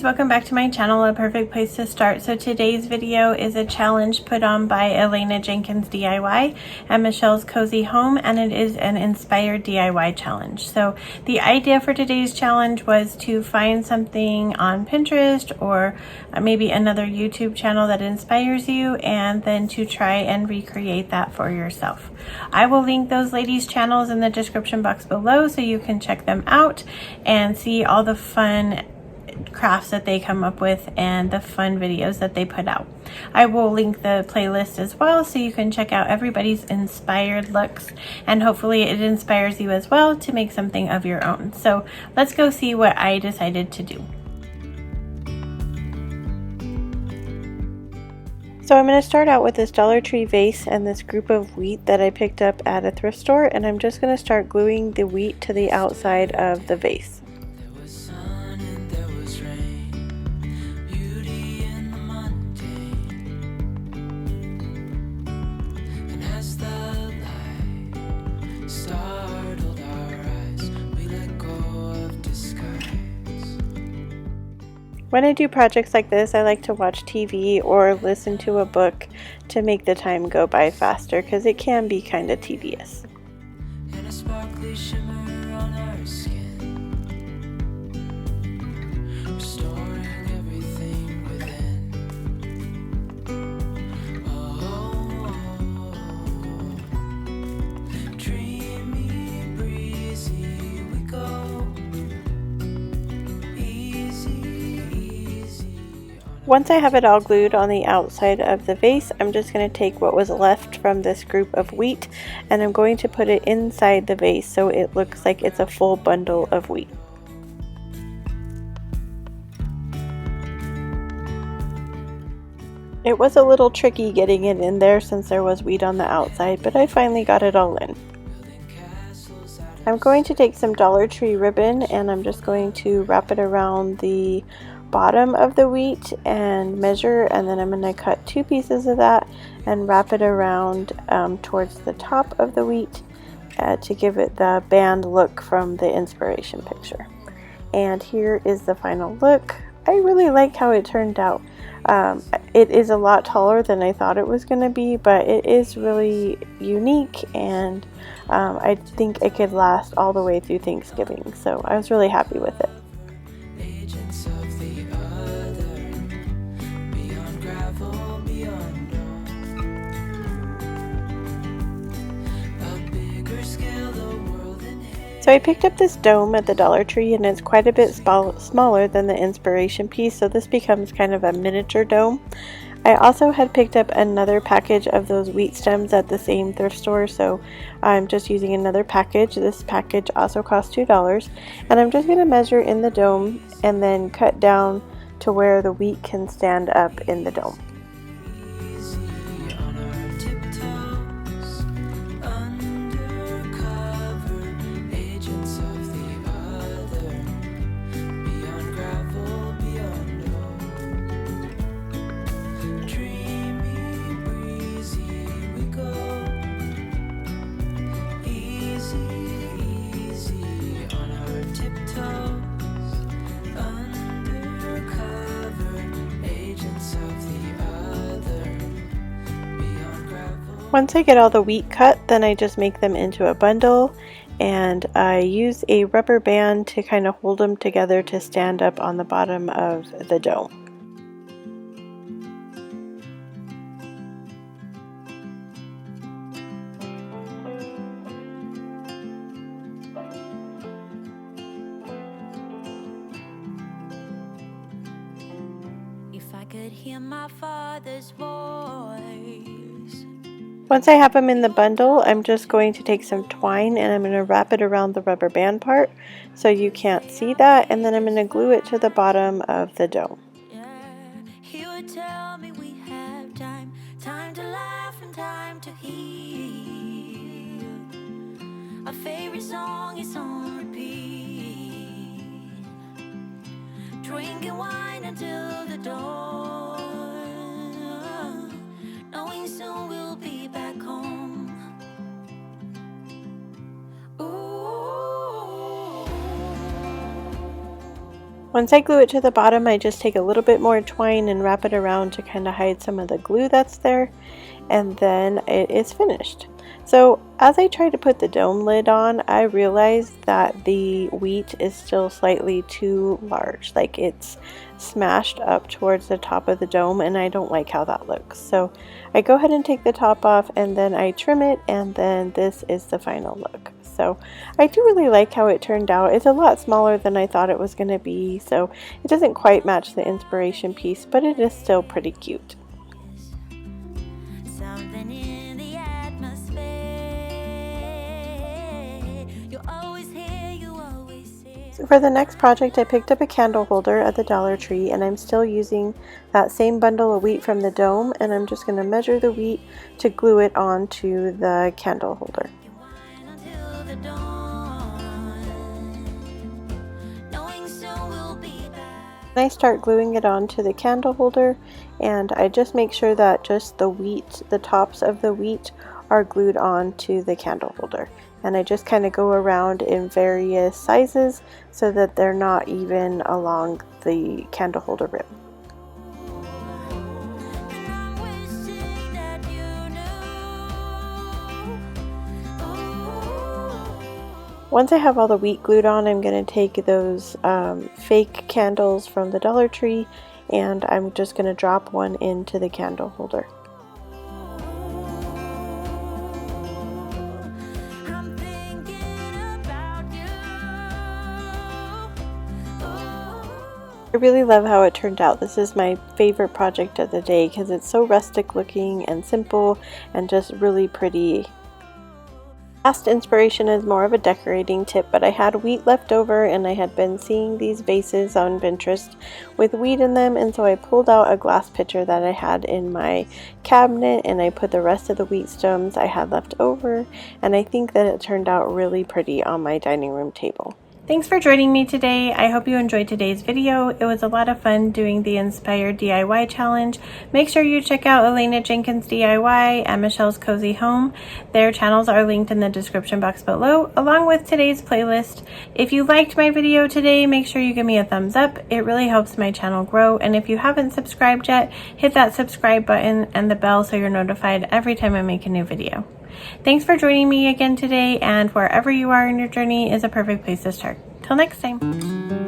guys, welcome back to my channel, a perfect place to start. So today's video is a challenge put on by Elena Jenkins DIY and Michelle's Cozy Home, and it is an inspired DIY challenge. So the idea for today's challenge was to find something on Pinterest or maybe another YouTube channel that inspires you, and then to try and recreate that for yourself. I will link those ladies' channels in the description box below so you can check them out and see all the fun crafts that they come up with and the fun videos that they put out. I will link the playlist as well so you can check out everybody's inspired looks, and hopefully it inspires you as well to make something of your own. So let's go see what I decided to do. So I'm going to start out with this Dollar Tree vase and this group of wheat that I picked up at a thrift store, and I'm just going to start gluing the wheat to the outside of the vase. When I do projects like this, I like to watch TV or listen to a book to make the time go by faster, because it can be kind of tedious. And a sparkly shimmer on our skin, restoring everything within. Dreamy, breezy we go. Once I have it all glued on the outside of the vase, I'm just going to take what was left from this group of wheat and I'm going to put it inside the vase so it looks like it's a full bundle of wheat. It was a little tricky getting it in there since there was wheat on the outside, but I finally got it all in. I'm going to take some Dollar Tree ribbon and I'm just going to wrap it around the bottom of the wheat and measure, and then I'm going to cut 2 pieces of that and wrap it around towards the top of the wheat to give it the band look from the inspiration picture. And here is the final look. I really like how it turned out. It is a lot taller than I thought it was going to be, but it is really unique, and I think it could last all the way through Thanksgiving, so I was really happy with it. So I picked up this dome at the Dollar Tree, and it's quite a bit smaller than the inspiration piece, so this becomes kind of a miniature dome. I also had picked up another package of those wheat stems at the same thrift store, so I'm just using another package. This package also cost $2, and I'm just going to measure in the dome and then cut down to where the wheat can stand up in the dome. Once I get all the wheat cut, then I just make them into a bundle, and I use a rubber band to kind of hold them together to stand up on the bottom of the dome. If I could hear my father's voice. Once I have them in the bundle, I'm just going to take some twine and I'm going to wrap it around the rubber band part so you can't see that, and then I'm going to glue it to the bottom of the dome. He would tell me we have time to laugh and time to heal. Our favorite song is on repeat. Drinking wine until the dawn, knowing soon we'll be back home. Ooh. Once I glue it to the bottom, I just take a little bit more twine and wrap it around to kind of hide some of the glue that's there, and then it is finished. So as I try to put the dome lid on, I realized that the wheat is still slightly too large, like it's smashed up towards the top of the dome, and I don't like how that looks. So I go ahead and take the top off, and then I trim it, and then this is the final look. So I do really like how it turned out. It's a lot smaller than I thought it was going to be, so it doesn't quite match the inspiration piece, but it is still pretty cute. Something in the atmosphere. You always hear, you always see. So for the next project, I picked up a candle holder at the Dollar Tree, and I'm still using that same bundle of wheat from the dome, and I'm just going to measure the wheat to glue it onto the candle holder. I start gluing it onto the candle holder, and I just make sure that just the wheat, the tops of the wheat are glued onto the candle holder. And I just kind of go around in various sizes so that they're not even along the candle holder rim. Once I have all the wheat glued on, I'm going to take those fake candles from the Dollar Tree, and I'm just going to drop one into the candle holder. I really love how it turned out. This is my favorite project of the day because it's so rustic looking and simple and just really pretty. Last inspiration is more of a decorating tip, but I had wheat left over, and I had been seeing these vases on Pinterest with wheat in them, and so I pulled out a glass pitcher that I had in my cabinet, and I put the rest of the wheat stems I had left over, and I think that it turned out really pretty on my dining room table. Thanks for joining me today. I hope you enjoyed today's video. It was a lot of fun doing the Inspired DIY challenge. Make sure you check out Elena Jenkins DIY and Michelle's Cozy Home. Their channels are linked in the description box below, along with today's playlist. If you liked my video today, make sure you give me a thumbs up. It really helps my channel grow. And if you haven't subscribed yet, hit that subscribe button and the bell so you're notified every time I make a new video. Thanks for joining me again today, and wherever you are in your journey is a perfect place to start. Till next time.